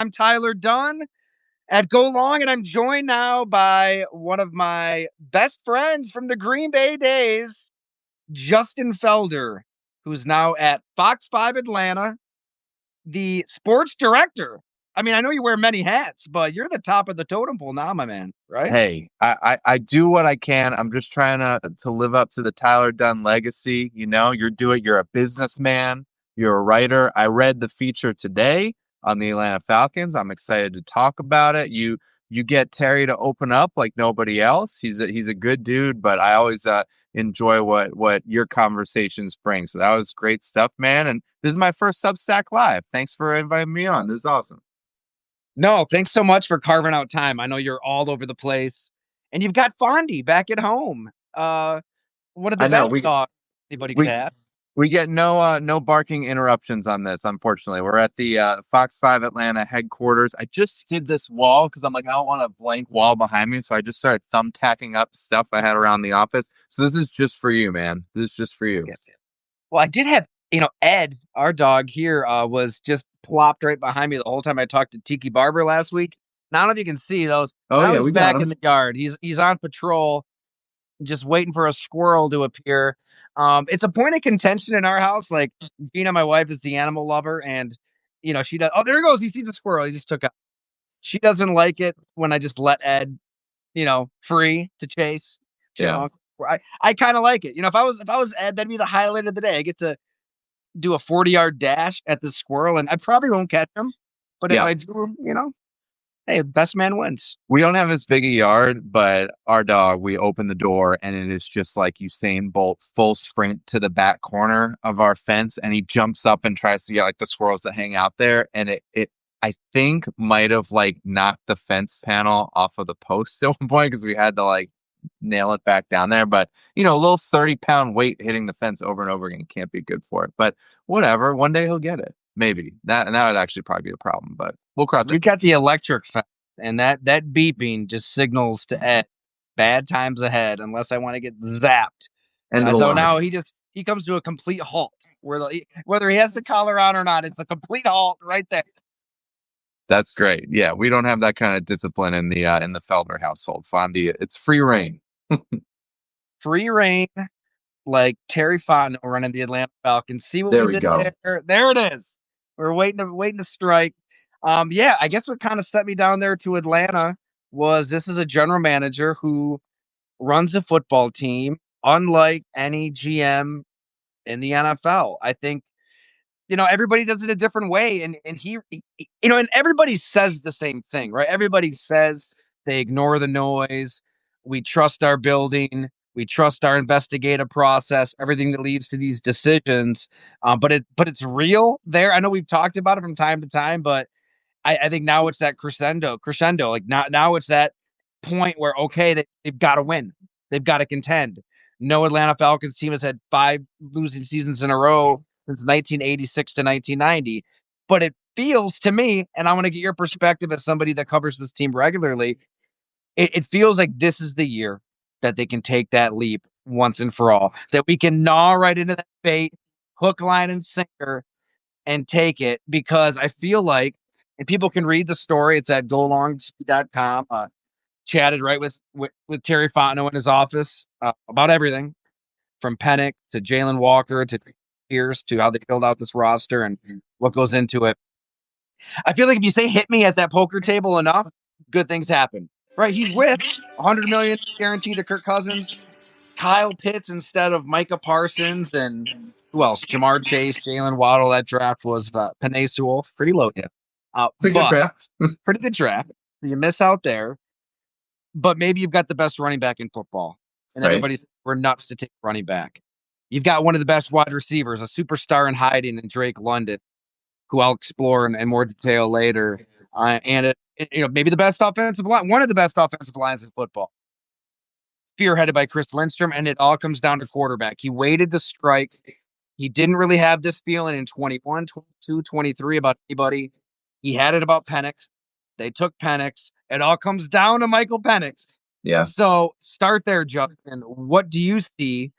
I'm Tyler Dunn at Go Long, and I'm joined now by one of my best friends from the Green Bay days, Justin Felder, who's now at Fox 5 Atlanta, the sports director. I mean, I know you wear many hats, but you're the top of the totem pole now, my man, right? Hey, I do what I can. I'm just trying to live up to the Tyler Dunn legacy. You're a businessman. You're a writer. I read the feature today on the Atlanta Falcons. I'm excited to talk about it. You get Terry to open up like nobody else. He's a good dude, but I always enjoy what your conversations bring. So that was great stuff, man. And this is my first Substack Live. Thanks for inviting me on. This is awesome. No, thanks so much for carving out time. I know you're all over the place, and you've got Fondy back at home. One of the I know best dogs anybody could we have. We get no barking interruptions on this, unfortunately. We're at the Fox 5 Atlanta headquarters. I just did this wall because I'm like, I don't want a blank wall behind me. So I just started thumbtacking up stuff I had around the office. So this is just for you, man. This is just for you. Yes. Well, I did have, Ed, our dog here, was just plopped right behind me the whole time I talked to Tiki Barber last week. Now, I don't know if you can see those. Oh, Now yeah, he's we got back in him. the yard. He's on patrol, just waiting for a squirrel to appear. It's a point of contention in our house. Like, Gina, my wife, is the animal lover, and she does. Oh, there he goes. He sees a squirrel. He just took out. She doesn't like it when I just let Ed, free to chase. Yeah. I kind of like it. If I was Ed, that'd be the highlight of the day. I get to do a 40-yard dash at the squirrel, and I probably won't catch him. But if Yeah. I do, hey, best man wins. We don't have as big a yard, but our dog, we open the door and it is just like Usain Bolt full sprint to the back corner of our fence. And he jumps up and tries to get like the squirrels that hang out there. And it I think might have like knocked the fence panel off of the post at one point because we had to like nail it back down there. But a little 30-pound weight hitting the fence over and over again can't be good for it. But whatever, one day he'll get it. Maybe that would actually probably be a problem, but we'll cross We it. got the electric fence, and that beeping just signals to Ed bad times ahead, unless I want to get zapped. End of the So line. now he comes to a complete halt, whether he has the collar on or not, it's a complete halt right there. That's great. Yeah, we don't have that kind of discipline in the Felder household. Fondy, it's free reign. Free reign, like Terry Fontenot running the Atlanta Falcons. See what There we we did go. there? There it is. We're waiting to strike. Yeah, I guess what kind of set me down there to Atlanta was this is a general manager who runs a football team unlike any GM in the NFL. I think everybody does it a different way, and and everybody says the same thing, right? Everybody says they ignore the noise. We trust our building. We trust our investigative process, everything that leads to these decisions. But it's real there. I know we've talked about it from time to time, but I think now it's that crescendo. Like now it's that point where they've got to win. They've got to contend. No Atlanta Falcons team has had 5 losing seasons in a row since 1986 to 1990. But it feels to me, and I want to get your perspective as somebody that covers this team regularly, it feels like this is the year that they can take that leap once and for all. That we can gnaw right into that bait, hook, line, and sinker, and take it, because I feel like, and people can read the story, it's at golong.com, chatted right with Terry Fontenot in his office about everything from Penix to Jalen Walker to Pierce to how they build out this roster and what goes into it. I feel like if you say hit me at that poker table enough, good things happen. Right? He's with $100 million guaranteed to Kirk Cousins, Kyle Pitts instead of Micah Parsons, and who else? Jamar Chase, Jalen Waddle. That draft was Penix, pretty low. Yeah. Pretty good draft. Pretty good draft. You miss out there, but maybe you've got the best running back in football, and Right. we're nuts to take running back. You've got one of the best wide receivers, a superstar in hiding in Drake London, who I'll explore in more detail later. And maybe the best offensive line, one of the best offensive lines in football, spearheaded by Chris Lindstrom, and it all comes down to quarterback. He waited to strike. He didn't really have this feeling in 21, 22, 23 about anybody. He had it about Penix. They took Penix. It all comes down to Michael Penix. Yeah. So start there, Justin. What do you see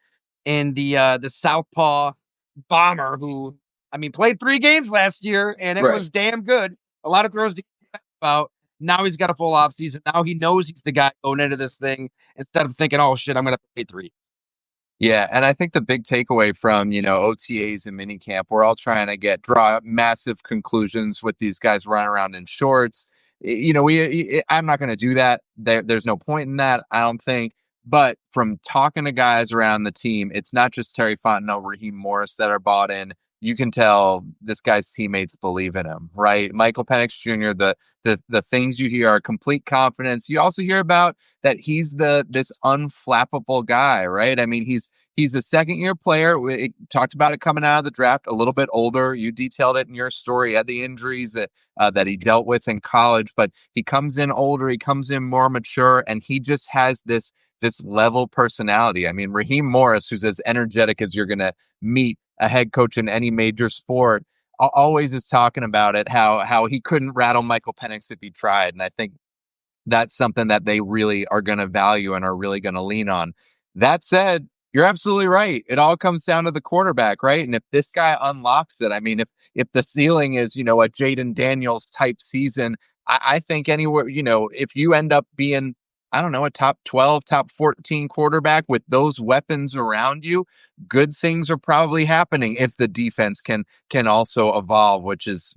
in the Southpaw bomber who, played 3 games last year, and it was damn good. A lot of throws to about. Now he's got a full off season. Now he knows he's the guy going into this thing instead of thinking, oh shit, I'm going to pay 3. Yeah, and I think the big takeaway from, OTAs and minicamp, we're all trying to draw massive conclusions with these guys running around in shorts. I'm not going to do that. There's no point in that, I don't think. But from talking to guys around the team, it's not just Terry Fontenot, Raheem Morris that are bought in. You can tell this guy's teammates believe in him, right? Michael Penix Jr., the things you hear are complete confidence. You also hear about that he's this unflappable guy, right? I mean, he's a second year player. We talked about it coming out of the draft, a little bit older. You detailed it in your story. He had the injuries that he dealt with in college, but he comes in older. He comes in more mature, and he just has this level personality. I mean, Raheem Morris, who's as energetic as you're going to meet a head coach in any major sport, always is talking about it, how he couldn't rattle Michael Penix if he tried. And I think that's something that they really are going to value and are really going to lean on. That said, you're absolutely right. It all comes down to the quarterback, right? And if this guy unlocks it, I mean, if the ceiling is, a Jaden Daniels type season, I think anywhere, if you end up being, I don't know, a top 12, top 14 quarterback with those weapons around you, good things are probably happening if the defense can also evolve, which is,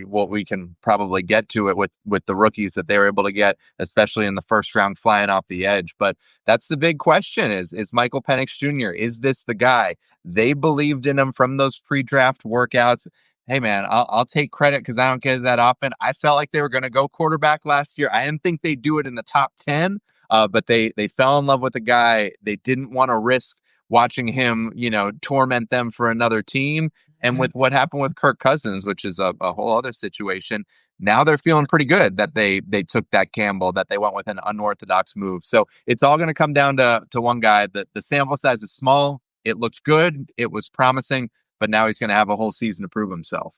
what we can probably get to it with the rookies that they were able to get, especially in the first round flying off the edge. But that's the big question is Michael Penix Jr., is this the guy? They believed in him from those pre-draft workouts. Hey man, I'll take credit because I don't get it that often. I felt like they were going to go quarterback last year. I didn't think they'd do it in the top 10, but they fell in love with the guy. They didn't want to risk watching him, torment them for another team. And with what happened with Kirk Cousins, which is a whole other situation, now they're feeling pretty good that they took that gamble, that they went with an unorthodox move. So it's all going to come down to one guy. The sample size is small. It looked good. It was promising, but now he's going to have a whole season to prove himself.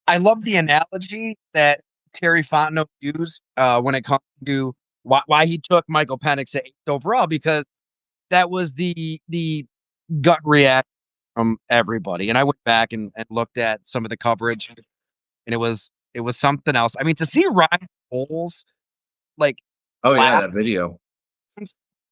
I love the analogy that Terry Fontenot used when it comes to why he took Michael Penix at 8th overall, because that was the gut reaction from everybody. And I went back and looked at some of the coverage, and it was something else. I mean, to see Ryan Poles like Oh yeah, laugh that video.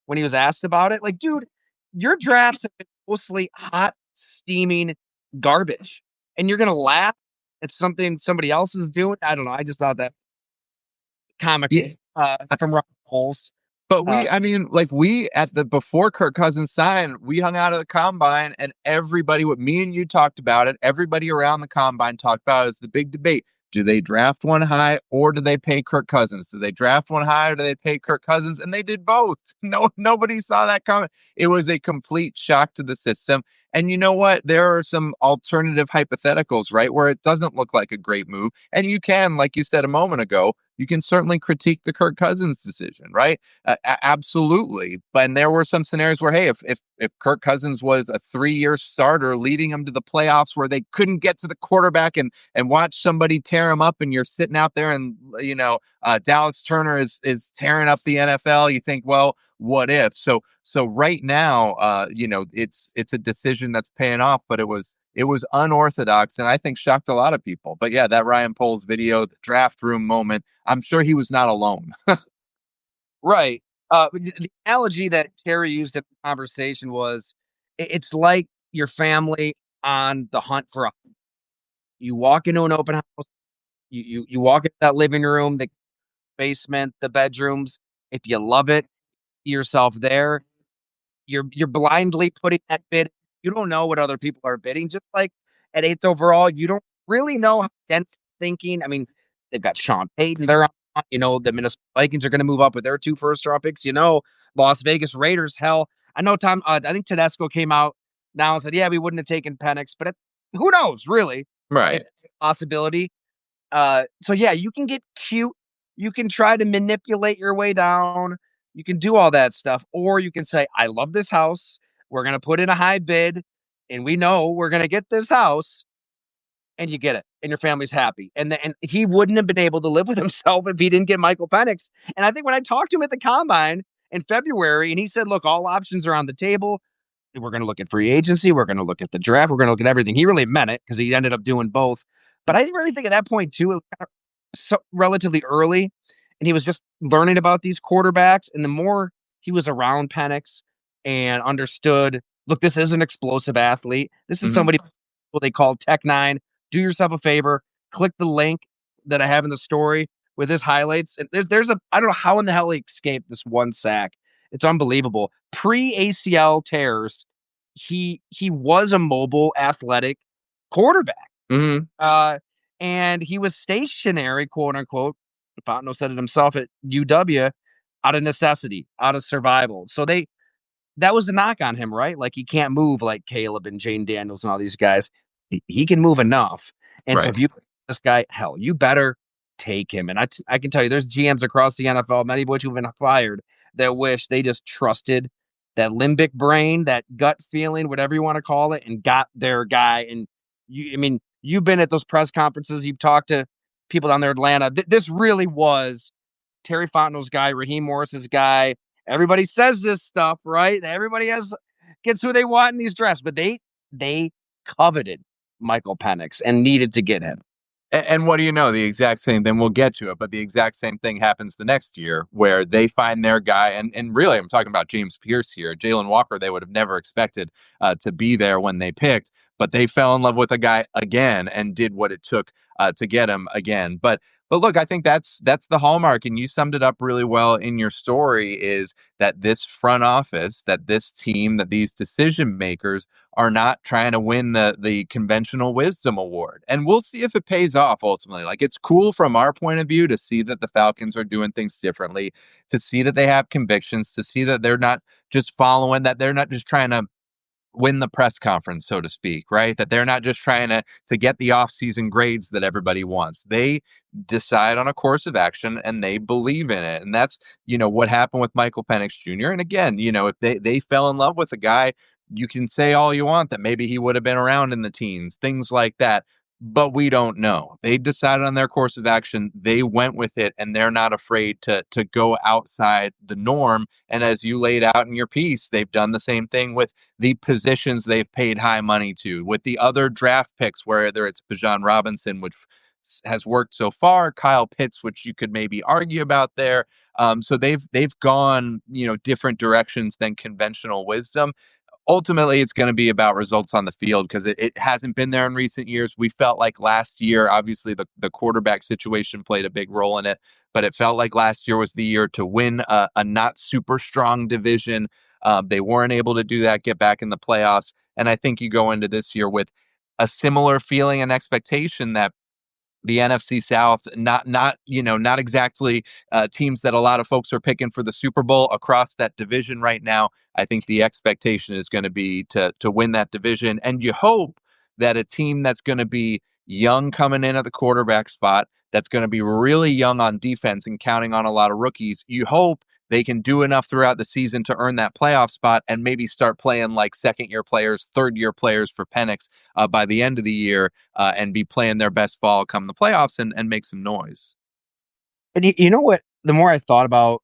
when he was asked about it, like, dude, your drafts have been mostly hot, steaming garbage, and you're gonna laugh at something somebody else is doing. I don't know. I just thought that comic Yeah. from Ryan Poles. But Uh, I mean, like we at the before Kirk Cousins signed, we hung out at the combine, and everybody, what me and you talked about it, everybody around the combine talked about it. It was the big debate. Do they draft one high or do they pay Kirk Cousins? Do they draft one high or do they pay Kirk Cousins? And they did both. Nobody saw that coming. It was a complete shock to the system. And you know what? There are some alternative hypotheticals, right? Where it doesn't look like a great move. And you can, like you said a moment ago, you can certainly critique the Kirk Cousins decision, right? Absolutely. But and there were some scenarios where, hey, if Kirk Cousins was a 3-year starter leading them to the playoffs where they couldn't get to the quarterback and watch somebody tear him up, and you're sitting out there and Dallas Turner is tearing up the NFL, you think, well, what if? So right now, it's a decision that's paying off, but it was unorthodox and I think shocked a lot of people. But yeah, that Ryan Poles video, the draft room moment, I'm sure he was not alone. right. The analogy that Terry used in the conversation was, it's like your family on the hunt for a. You walk into an open house. You walk into that living room, the basement, the bedrooms. If you love it, yourself there. You're blindly putting that bid. You don't know what other people are bidding. Just like at 8th overall, you don't really know how Denver's thinking. I mean, they've got Sean Payton. They're on. The Minnesota Vikings are going to move up with their 2 first-round picks. Las Vegas Raiders. Hell, I know Tom. I think Tedesco came out now and said, "Yeah, we wouldn't have taken Penix," but who knows? Really, Right. it's a possibility. So yeah, you can get cute. You can try to manipulate your way down. You can do all that stuff. Or you can say, I love this house. We're going to put in a high bid and we know we're going to get this house, and you get it and your family's happy. And he wouldn't have been able to live with himself if he didn't get Michael Penix. And I think when I talked to him at the combine in February and he said, look, all options are on the table. We're going to look at free agency. We're going to look at the draft. We're going to look at everything. He really meant it because he ended up doing both. But I really think at that point too, relatively early, and he was just learning about these quarterbacks. And the more he was around Penix and understood, look, this is an explosive athlete. This is Hmm. somebody what they call Tech Nine. Do yourself a favor, click the link that I have in the story with his highlights. And there's a I don't know how in the hell he escaped this one sack. It's unbelievable. Pre ACL tears, he was a mobile, athletic quarterback. Hmm. Uh, and he was stationary, quote unquote. Fontenot said it himself at UW, out of necessity, out of survival. So that was the knock on him, right? Like he can't move like Caleb and Jane Daniels and all these guys. He can move enough. And so Right. if you this guy, hell, you better take him. And I can tell you, there's GMs across the NFL, many of which have been fired, that wish they just trusted that limbic brain, that gut feeling, whatever you want to call it, and got their guy. And I mean, you've been at those press conferences, you've talked to people down there in Atlanta. This really was Terry Fontenot's guy, Raheem Morris's guy. Everybody says this stuff, right? Everybody gets who they want in these drafts, but they coveted Michael Penix and needed to get him. And what do you know? The exact same. Then we'll get to it, but the exact same thing happens the next year, where they find their guy. And really, I'm talking about James Pierce here. Jalen Walker, they would have never expected to be there when they picked, but they fell in love with a guy again and did what it took to get him again. But look, I think that's the hallmark, and you summed it up really well in your story. Is that this front office, that this team, that these decision makers are not trying to win the conventional wisdom award. And we'll see if it pays off ultimately. Like, it's cool from our point of view to see that the Falcons are doing things differently, to see that they have convictions, to see that they're not just following, that they're not just trying to win the press conference, so to speak, right? That they're not just trying to get the offseason grades that everybody wants. They decide on a course of action and they believe in it. And that's, what happened with Michael Penix Jr. And again, if they fell in love with a guy, you can say all you want that maybe he would have been around in the teens, things like that. But we don't know. They decided on their course of action. They went with it, and they're not afraid to go outside the norm. And as you laid out in your piece, they've done the same thing with the positions they've paid high money to, with the other draft picks, whether it's Bijan Robinson, which has worked so far, Kyle Pitts, which you could maybe argue about there. So they've gone different directions than conventional wisdom. Ultimately, it's going to be about results on the field because it hasn't been there in recent years. We felt like last year, obviously, the quarterback situation played a big role in it, but it felt like last year was the year to win a not super strong division. They weren't able to do that, get back in the playoffs. And I think you go into this year with a similar feeling and expectation that the NFC South, not exactly teams that a lot of folks are picking for the Super Bowl across that division right now. I think the expectation is going to be to win that division, and you hope that a team that's going to be young coming in at the quarterback spot, that's going to be really young on defense and counting on a lot of rookies. You hope they can do enough throughout the season to earn that playoff spot and maybe start playing like second-year players, third-year players for Penix by the end of the year and be playing their best ball come the playoffs and make some noise. And you know what? The more I thought about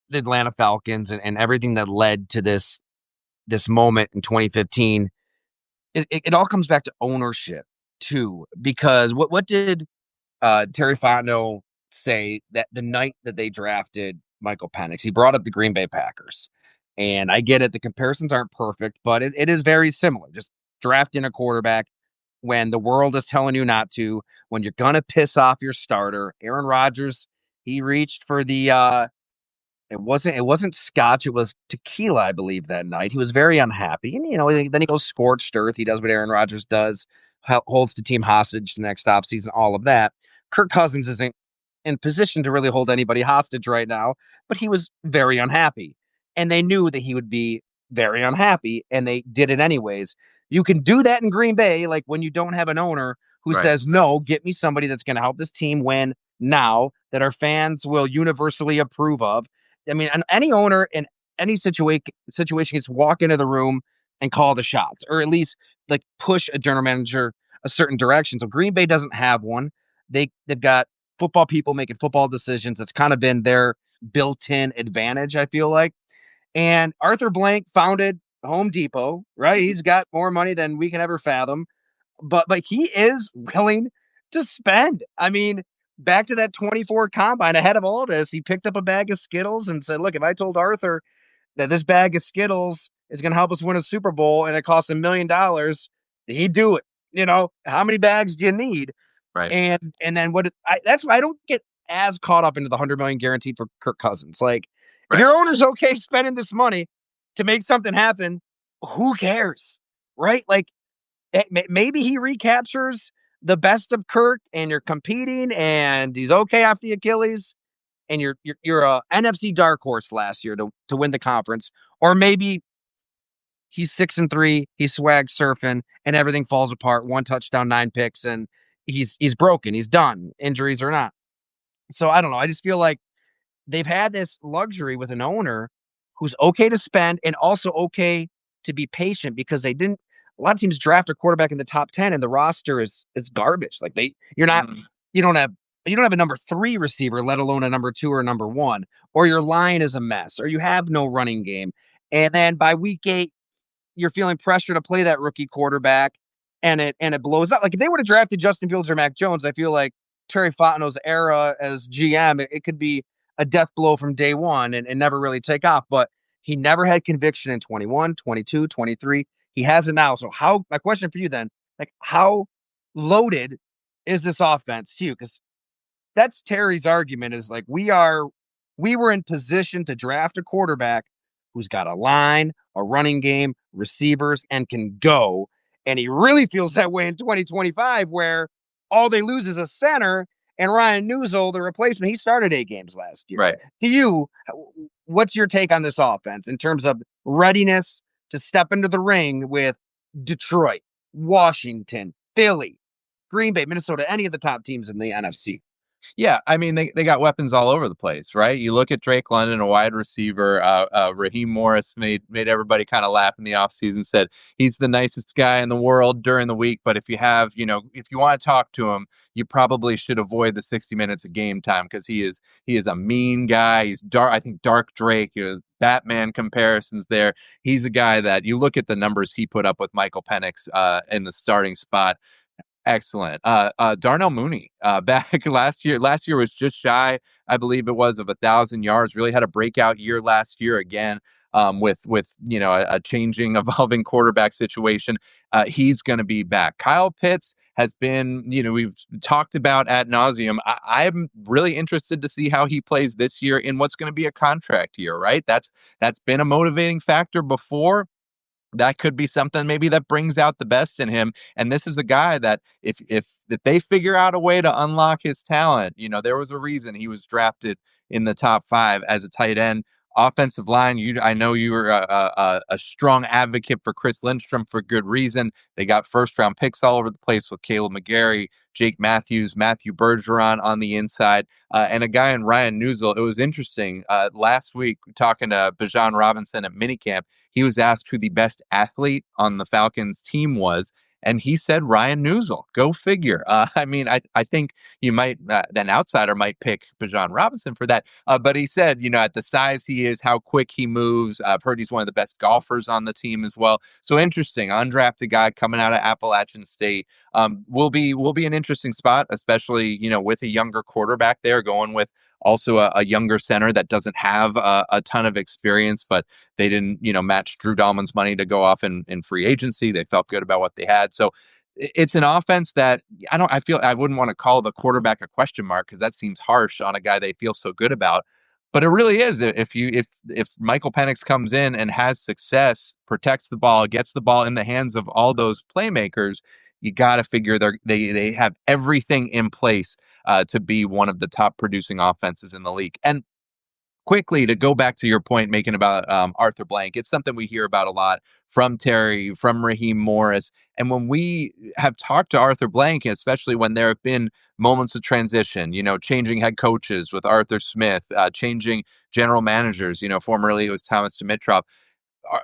the Atlanta Falcons and everything that led to this moment in 2015, it all comes back to ownership too. Because what did Terry Fontenot say that the night that they drafted Michael Penix? He brought up the Green Bay Packers. And I get it, the comparisons aren't perfect, but it is very similar. Just drafting a quarterback when the world is telling you not to, when you're going to piss off your starter. Aaron Rodgers, he reached for the it wasn't scotch, it was tequila, I believe, that night. He was very unhappy. And then he goes scorched earth. He does what Aaron Rodgers does, holds the team hostage the next offseason, all of that. Kirk Cousins isn't in position to really hold anybody hostage right now, but he was very unhappy. And they knew that he would be very unhappy, and they did it anyways. You can do that in Green Bay, like when you don't have an owner who Right. says, no, get me somebody that's going to help this team win now, that our fans will universally approve of. I mean, any owner in any situation gets to walk into the room and call the shots, or at least like push a general manager a certain direction. So Green Bay doesn't have one. They've got football people making football decisions. It's kind of been their built-in advantage, I feel like. And Arthur Blank founded Home Depot, right? He's got more money than we can ever fathom, but he is willing to spend. I mean, back to that 24 combine ahead of all this, he picked up a bag of Skittles and said, look, if I told Arthur that this bag of Skittles is going to help us win a Super Bowl and it costs $1 million, he'd do it. How many bags do you need? Right. And then that's why I don't get as caught up into the 100 million guaranteed for Kirk Cousins. Like, if Right. your owner's okay spending this money to make something happen, who cares? Right? Like, maybe he recaptures the best of Kirk and you're competing and he's okay off the Achilles and you're a NFC dark horse last year to win the conference. Or maybe he's 6-3, he's swag surfing, and everything falls apart. 1 touchdown, 9 picks, and he's broken. He's done, injuries or not. So I don't know. I just feel like they've had this luxury with an owner who's okay to spend and also okay to be patient because they didn't. A lot of teams draft a quarterback in the top 10, and the roster is garbage. Like you're not, you don't have. You don't have a number 3 receiver, let alone a number 2 or number 1, or your line is a mess, or you have no running game. And then by week 8, you're feeling pressure to play that rookie quarterback and it blows up. Like if they would have drafted Justin Fields or Mac Jones, I feel like Terry Fontenot's era as GM, it could be a death blow from day one and never really take off. But he never had conviction in 21, 22, 23. He has it now. So my question for you then, like how loaded is this offense to you? Because that's Terry's argument is like we were in position to draft a quarterback who's got a line, a running game, receivers, and can go. And he really feels that way in 2025, where all they lose is a center and Ryan Newsel, the replacement. He started 8 games last year. Right. To you, what's your take on this offense in terms of readiness to step into the ring with Detroit, Washington, Philly, Green Bay, Minnesota, any of the top teams in the NFC? Yeah, I mean they got weapons all over the place, right? You look at Drake London, a wide receiver. Raheem Morris made everybody kind of laugh in the offseason. Said he's the nicest guy in the world during the week, but if you want to talk to him, you probably should avoid the 60 minutes of game time because he is a mean guy. He's dark. I think Dark Drake. Batman comparisons there. He's the guy that you look at the numbers he put up with Michael Penix in the starting spot. Excellent. Darnell Mooney, back last year. Last year was just shy, I believe it was, of 1,000 yards. Really had a breakout year last year again. With a changing, evolving quarterback situation, he's going to be back. Kyle Pitts has been, we've talked about ad nauseum. I'm really interested to see how he plays this year in what's going to be a contract year. Right? That's been a motivating factor before. That could be something maybe that brings out the best in him. And this is a guy that if they figure out a way to unlock his talent, there was a reason he was drafted in the top 5 as a tight end. Offensive line, I know you were a strong advocate for Chris Lindstrom for good reason. They got first round picks all over the place with Caleb McGarry, Jake Matthews, Matthew Bergeron on the inside, and a guy in Ryan Newsel. It was interesting. Last week, talking to Bijan Robinson at minicamp, he was asked who the best athlete on the Falcons team was, and he said Ryan Newsel. Go figure. I mean, I think you might, an outsider might pick Bijan Robinson for that. But he said, at the size he is, how quick he moves. I've heard he's one of the best golfers on the team as well. So interesting, undrafted guy coming out of Appalachian State. Will be an interesting spot, especially with a younger quarterback there, going with also a younger center that doesn't have a ton of experience, but they didn't, match Drew Dahlman's money to go off in free agency. They felt good about what they had. So it's an offense that I feel I wouldn't want to call the quarterback a question mark because that seems harsh on a guy they feel so good about. But it really is. If Michael Penix comes in and has success, protects the ball, gets the ball in the hands of all those playmakers, you got to figure they have everything in place to be one of the top producing offenses in the league. And quickly, to go back to your point making about Arthur Blank, it's something we hear about a lot from Terry, from Raheem Morris. And when we have talked to Arthur Blank, especially when there have been moments of transition, changing head coaches with Arthur Smith, changing general managers, formerly it was Thomas Dimitrov.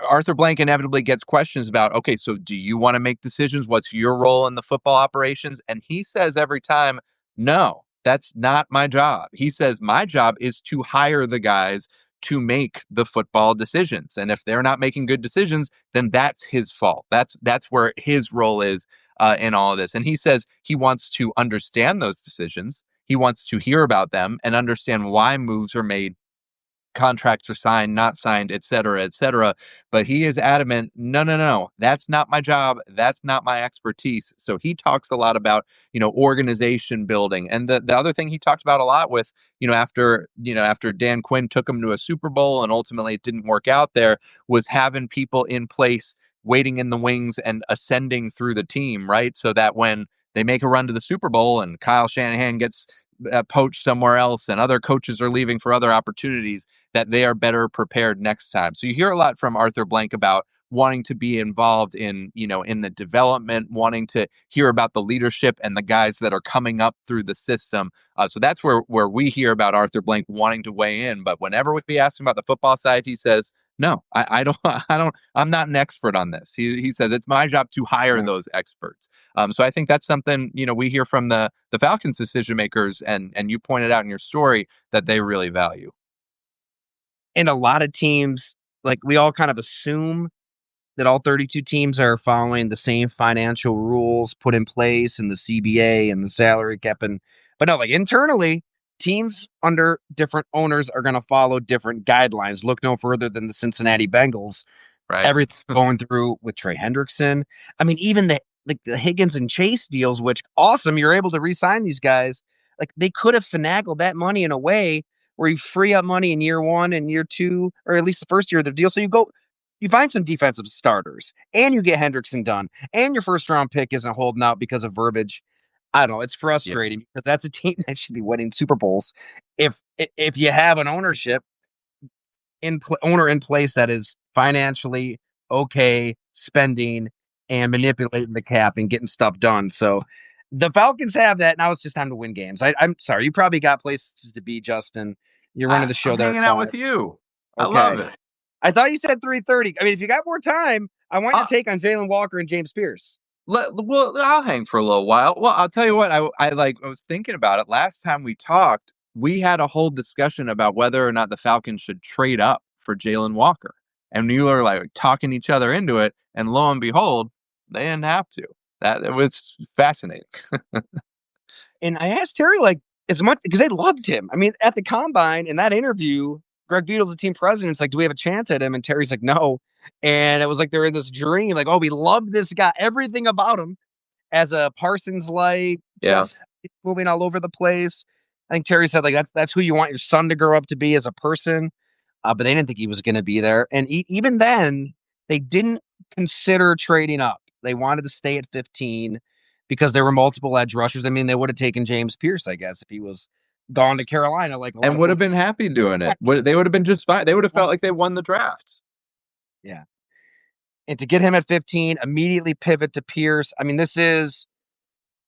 Arthur Blank inevitably gets questions about, okay, so do you want to make decisions? What's your role in the football operations? And he says every time, no, that's not my job. He says, my job is to hire the guys to make the football decisions. And if they're not making good decisions, then that's his fault. That's where his role is in all of this. And he says he wants to understand those decisions. He wants to hear about them and understand why moves are made, contracts are signed, not signed, et cetera, et cetera. But he is adamant, no, no, no, that's not my job. That's not my expertise. So he talks a lot about, organization building. And the other thing he talked about a lot with, after Dan Quinn took him to a Super Bowl and ultimately it didn't work out there, was having people in place waiting in the wings and ascending through the team, right? So that when they make a run to the Super Bowl and Kyle Shanahan gets poached somewhere else and other coaches are leaving for other opportunities, that they are better prepared next time. So you hear a lot from Arthur Blank about wanting to be involved in the development, wanting to hear about the leadership and the guys that are coming up through the system. So that's where we hear about Arthur Blank wanting to weigh in. But whenever we ask him about the football side, he says, no, I don't, I'm not an expert on this. He says it's my job to hire those experts. So I think that's something, we hear from the Falcons decision makers, and you pointed out in your story that they really value. And a lot of teams, like we all kind of assume that all 32 teams are following the same financial rules put in place in the CBA and the salary cap. But no, like internally, teams under different owners are going to follow different guidelines. Look no further than the Cincinnati Bengals. Right. Everything's going through with Trey Hendrickson. I mean, even the Higgins and Chase deals, which awesome, you're able to re-sign these guys. Like they could have finagled that money in a way where you free up money in year one and year two, or at least the first year of the deal. So you find some defensive starters and you get Hendrickson done and your first round pick isn't holding out because of verbiage. I don't know. It's frustrating because that's a team that should be winning Super Bowls. If you have an owner in place that is financially okay, spending and manipulating the cap and getting stuff done. So the Falcons have that. Now it's just time to win games. I'm sorry. You probably got places to be, Justin. You're running the show I'm there hanging at out 5. with you. I Okay. love it. I thought you said 3:30. I mean, if you got more time, I want your Uh, take on Jalen Walker and James Pierce. well, I'll hang for a little while. Well, I'll tell you what. I was thinking about it last time we talked. We had a whole discussion about whether or not the Falcons should trade up for Jalen Walker, and you were like talking each other into it. And lo and behold, they didn't have to. That it was fascinating. And I asked Terry, like, as much because they loved him. I mean, at the combine in that interview, Greg Beadle's the team president. It's like, do we have a chance at him? And Terry's like, no. And it was like they're in this dream, like, oh, we love this guy, everything about him as a Parsons like, Yeah. just moving all over the place. I think Terry said, like, that's who you want your son to grow up to be as a person. But they didn't think he was going to be there. And even then, they didn't consider trading up. They wanted to stay at 15 because there were multiple edge rushers. I mean, they would have taken James Pierce, I guess, if he was gone to Carolina, like a lot And of would have folks. been happy doing it. They would have been just fine. They would have felt like they won the draft. Yeah. And to get him at 15, immediately pivot to Pierce. I mean, this is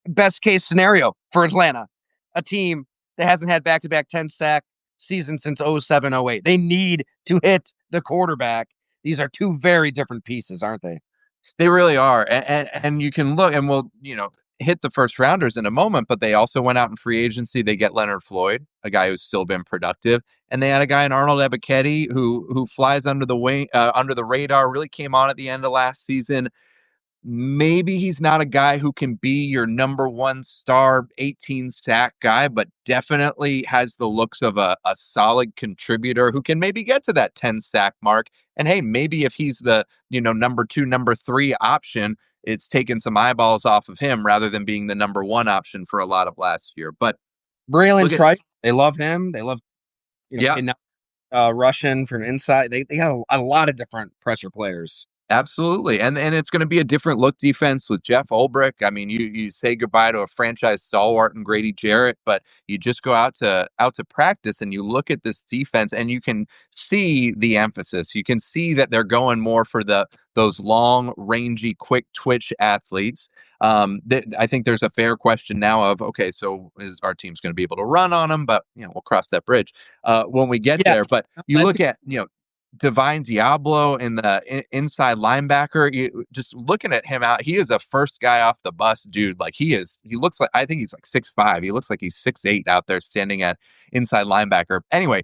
best case scenario for Atlanta, a team that hasn't had back-to-back 10-sack seasons since 07-08. They need to hit the quarterback. These are two very different pieces, aren't they? They really are. And you can look, and we'll, hit the first rounders in a moment, but they also went out in free agency. They get Leonard Floyd, a guy who's still been productive. And they had a guy in Arnold Ebiketie who flies under the wing, under the radar, really came on at the end of last season. Maybe he's not a guy who can be your number one star 18 sack guy, but definitely has the looks of a solid contributor who can maybe get to that 10 sack mark. And hey, maybe if he's the, number two, number three option, it's taken some eyeballs off of him rather than being the number one option for a lot of last year. But Braylon look at, Trice, they love him. They love, yeah, and Russian from inside. They got a lot of different pressure players. absolutely. And it's going to be a different look defense with Jeff Ulbrich. I mean, you say goodbye to a franchise stalwart and Grady Jarrett, but you just go out to practice and you look at this defense and you can see the emphasis. You can see that they're going more for those long, rangy, quick twitch athletes. I think there's a fair question now of, okay, so is our team's going to be able to run on them? But we'll cross that bridge when we get Yeah, there. But you that's look at Divine Diablo in the inside linebacker. Just looking at him out, he is a first guy off the bus, dude. Like he looks like, I think he's like 6'5". He looks like he's 6'8" out there standing at inside linebacker. Anyway,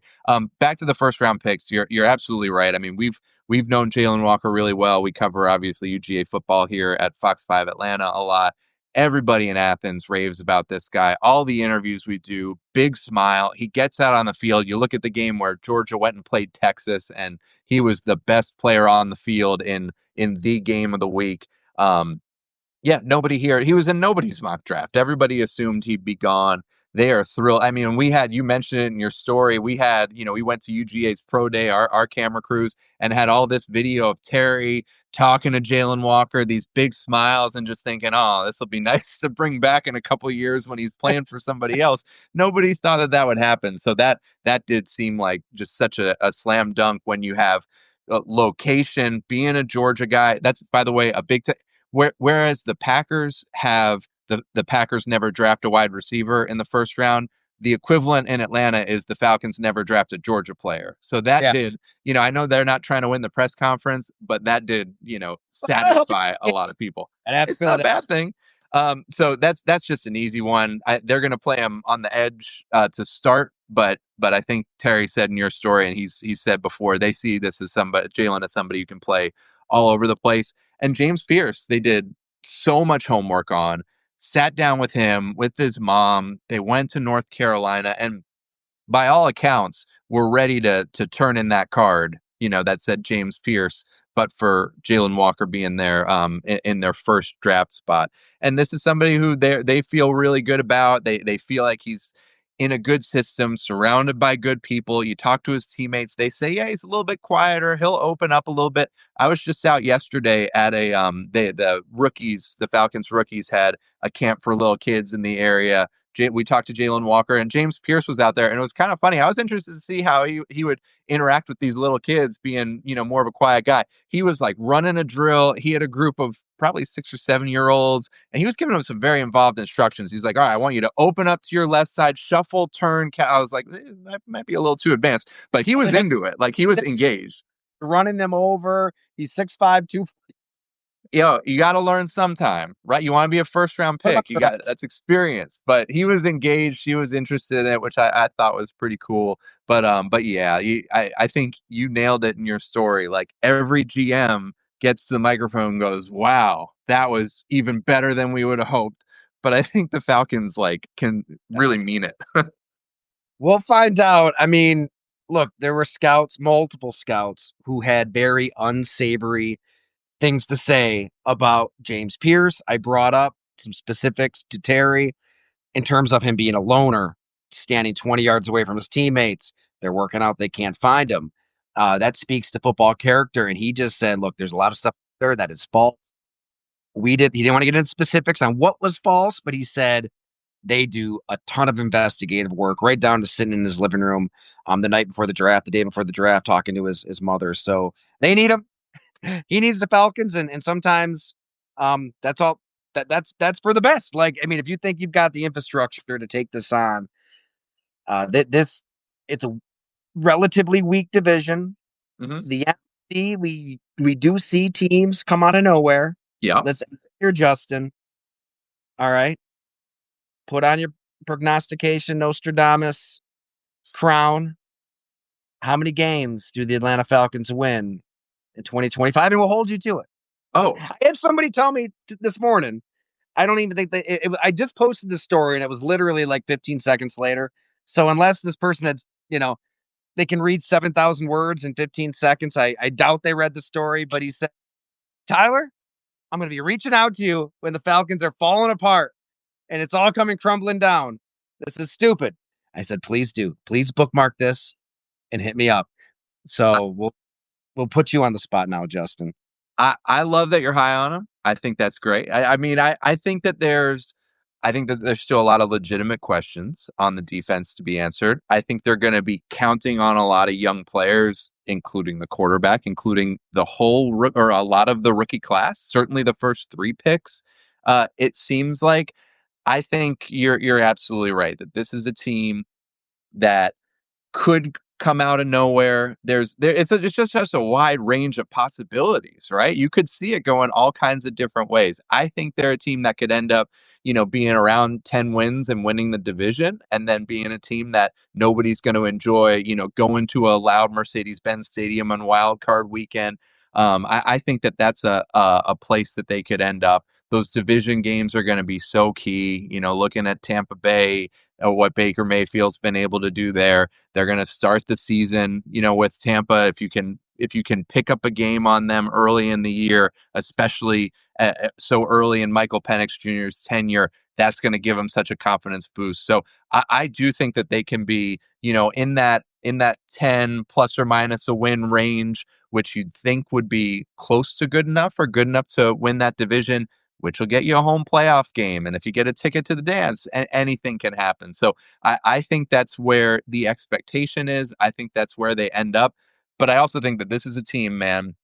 back to the first round picks. You're absolutely right. I mean, we've known Jalen Walker really well. We cover obviously UGA football here at Fox 5 Atlanta a lot. Everybody in Athens raves about this guy. All the interviews we do, big smile. He gets out on the field. You look at the game where Georgia went and played Texas, and he was the best player on the field in the game of the week. Yeah, nobody here. He was in nobody's mock draft. Everybody assumed he'd be gone. They are thrilled. I mean, you mentioned it in your story. We went to UGA's pro day, our camera crews, and had all this video of Terry talking to Jalen Walker, these big smiles, and just thinking, oh, this will be nice to bring back in a couple years when he's playing for somebody else. Nobody thought that would happen. So that did seem like just such a slam dunk when you have location, being a Georgia guy. That's, by the way, a big whereas the Packers the Packers never draft a wide receiver in the first round, the equivalent in Atlanta is the Falcons never draft a Georgia player. So that did, I know they're not trying to win the press conference, but that did, satisfy a lot of people. And it's not a bad thing. So that's just an easy one. They're going to play him on the edge to start, but I think Terry said in your story, and he said before, they see this as Jalen as somebody who can play all over the place. And James Pierce, they did so much homework on, sat down with him, with his mom. They went to North Carolina, and by all accounts, were ready to turn in that card, that said James Pierce, but for Jalen Walker being there in their first draft spot. And this is somebody who they feel really good about. They feel like he's in a good system, surrounded by good people. You talk to his teammates, they say, yeah, he's a little bit quieter. He'll open up a little bit. I was just out yesterday at the Falcons rookies had a camp for little kids in the area. We talked to Jalen Walker, and James Pierce was out there, and it was kind of funny. I was interested to see how he would interact with these little kids, being more of a quiet guy. He was like running a drill. He had a group of probably 6 or 7-year-olds, and he was giving them some very involved instructions. He's like, all right, I want you to open up to your left side, shuffle, turn. I was like, that might be a little too advanced, but he was into it. Like, he was engaged. Running them over. He's 6'5", 2. You got to learn sometime, right? You want to be a first round pick. That's experience. But he was engaged. He was interested in it, which I thought was pretty cool. But yeah, I think you nailed it in your story. Like, every GM gets to the microphone and goes, wow, that was even better than we would have hoped. But I think the Falcons can really mean it. We'll find out. I mean, look, there were multiple scouts who had very unsavory things to say about James Pierce. I brought up some specifics to Terry in terms of him being a loner, standing 20 yards away from his teammates. They're working out. They can't find him. That speaks to football character. And he just said, look, there's a lot of stuff there that is false. He didn't want to get into specifics on what was false, but he said they do a ton of investigative work, right down to sitting in his living room the night before the draft, the day before the draft, talking to his mother. So they need him. He needs the Falcons, and sometimes that's all. That's for the best. Like, I mean, if you think you've got the infrastructure to take this on, it's a relatively weak division. Mm-hmm. The NFC, we do see teams come out of nowhere. Yeah. Let's hear Justin. All right, put on your prognostication, Nostradamus crown. How many games do the Atlanta Falcons win in 2025? And we'll hold you to it. Oh, I had somebody tell me this morning. I don't even think I just posted the story, and it was literally like 15 seconds later. So unless this person had, they can read 7,000 words in 15 seconds, I doubt they read the story. But he said, Tyler, I'm going to be reaching out to you when the Falcons are falling apart and it's all coming crumbling down. This is stupid. I said, please do. Please bookmark this and hit me up. So we'll put you on the spot now, Justin. I love that you're high on him. I think that's great. I mean, I think that there's still a lot of legitimate questions on the defense to be answered. I think they're going to be counting on a lot of young players, including the quarterback, including a lot of the rookie class. Certainly the first 3 picks. It seems like. I think you're absolutely right that this is a team that could come out of nowhere. It's just a wide range of possibilities, right? You could see it going all kinds of different ways. I think they're a team that could end up, being around 10 wins and winning the division, and then being a team that nobody's going to enjoy, going to a loud Mercedes-Benz Stadium on Wild Card weekend. I think that's a place that they could end up. those division games are going to be so key. Looking at Tampa Bay, what Baker Mayfield's been able to do there. They're going to start the season, with Tampa. If you can pick up a game on them early in the year, especially so early in Michael Penix Jr.'s tenure, that's going to give them such a confidence boost. So I do think that they can be, in that 10 plus or minus a win range, which you'd think would be close to good enough or good enough to win that division, which will get you a home playoff game. And if you get a ticket to the dance, anything can happen. So I think that's where the expectation is. I think that's where they end up. But I also think that this is a team, man,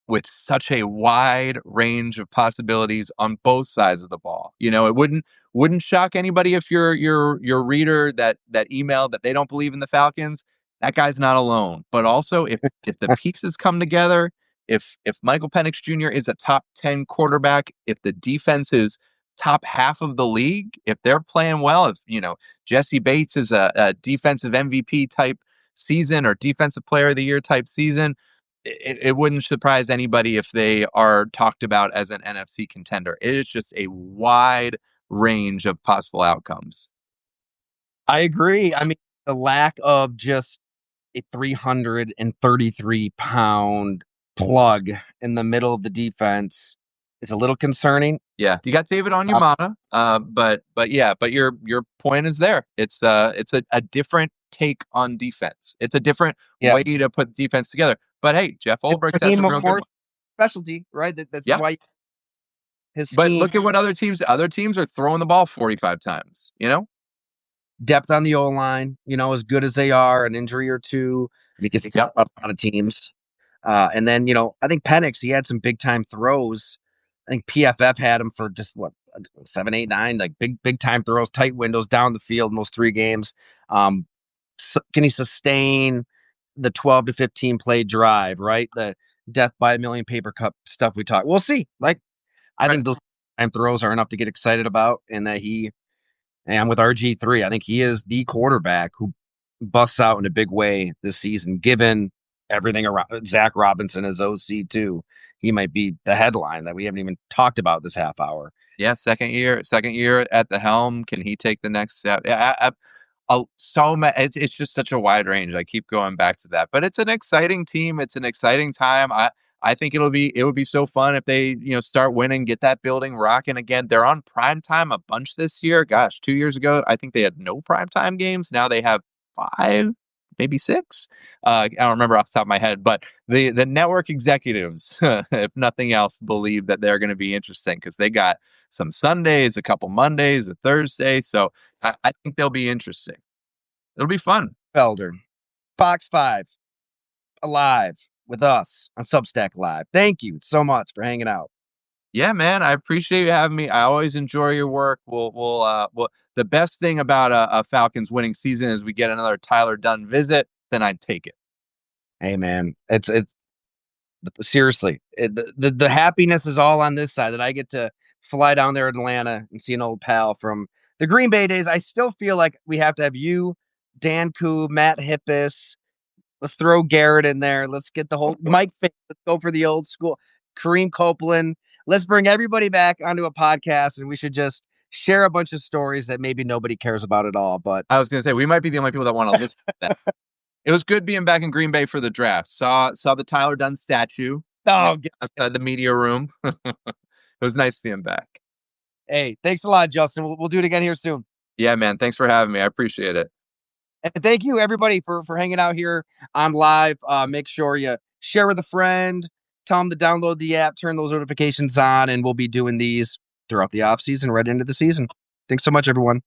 with such a wide range of possibilities on both sides of the ball. It wouldn't shock anybody if your reader that emailed that they don't believe in the Falcons. That guy's not alone. But also, if the pieces come together, if Michael Penix Jr. is a top 10 quarterback, if the defense is top half of the league, if they're playing well, if Jesse Bates is a defensive MVP type season or defensive player of the year type season, it wouldn't surprise anybody if they are talked about as an NFC contender. It is just a wide range of possible outcomes. I agree. I mean, the lack of just a 333-pound plug in the middle of the defense is a little concerning. Yeah, you got David Onyemata, but your point is there. It's a different take on defense. It's a different way to put defense together. But hey, Jeff Olbrich has some real good specialty, right? That's yeah. why his But team. look at what other teams are throwing the ball 45 times. Depth on the O-line, as good as they are, an injury or two, because a lot of teams. And then, I think Penix, he had some big time throws. I think PFF had him for just 7, 8, 9, like big time throws, tight windows down the field in those 3 games. Can he sustain the 12 to 15 play drive, right? The death by a million paper cup stuff we talk. We'll see. I think those time throws are enough to get excited about, and that and with RG3, I think he is the quarterback who busts out in a big way this season, given everything around Zach Robinson as OC too. He might be the headline that we haven't even talked about this half hour. Yeah, second year at the helm. Can he take the next step? It's just such a wide range. I keep going back to that, but it's an exciting team. It's an exciting time. I think it would be so fun if they start winning, get that building rocking again. They're on prime time a bunch this year. Gosh, 2 years ago I think they had no prime time games. Now they have 5, maybe 6. I don't remember off the top of my head, but the network executives, if nothing else, believe that they're going to be interesting because they got some Sundays, a couple Mondays, a Thursday. So I think they'll be interesting. It'll be fun. Felder, Fox 5, alive with us on Substack Live. Thank you so much for hanging out. Yeah, man, I appreciate you having me. I always enjoy your work. The best thing about a Falcons winning season is we get another Tyler Dunn visit. Then I'd take it. Hey, man, it's seriously, the happiness is all on this side that I get to fly down there in Atlanta and see an old pal from the Green Bay days. I still feel like we have to have you, Dan Koo, Matt Hippis. Let's throw Garrett in there. Let's get the whole Mike. Let's go for the old school. Kareem Copeland. Let's bring everybody back onto a podcast, and we should just share a bunch of stories that maybe nobody cares about at all. But I was going to say we might be the only people that want to listen to that. It was good being back in Green Bay for the draft. Saw the Tyler Dunn statue. Outside the media room. It was nice being back. Hey, thanks a lot, Justin. We'll do it again here soon. Yeah, man. Thanks for having me. I appreciate it. And thank you, everybody, for hanging out here on live. Make sure you share with a friend, tell them to download the app, turn those notifications on, and we'll be doing these throughout the offseason, right into the season. Thanks so much, everyone.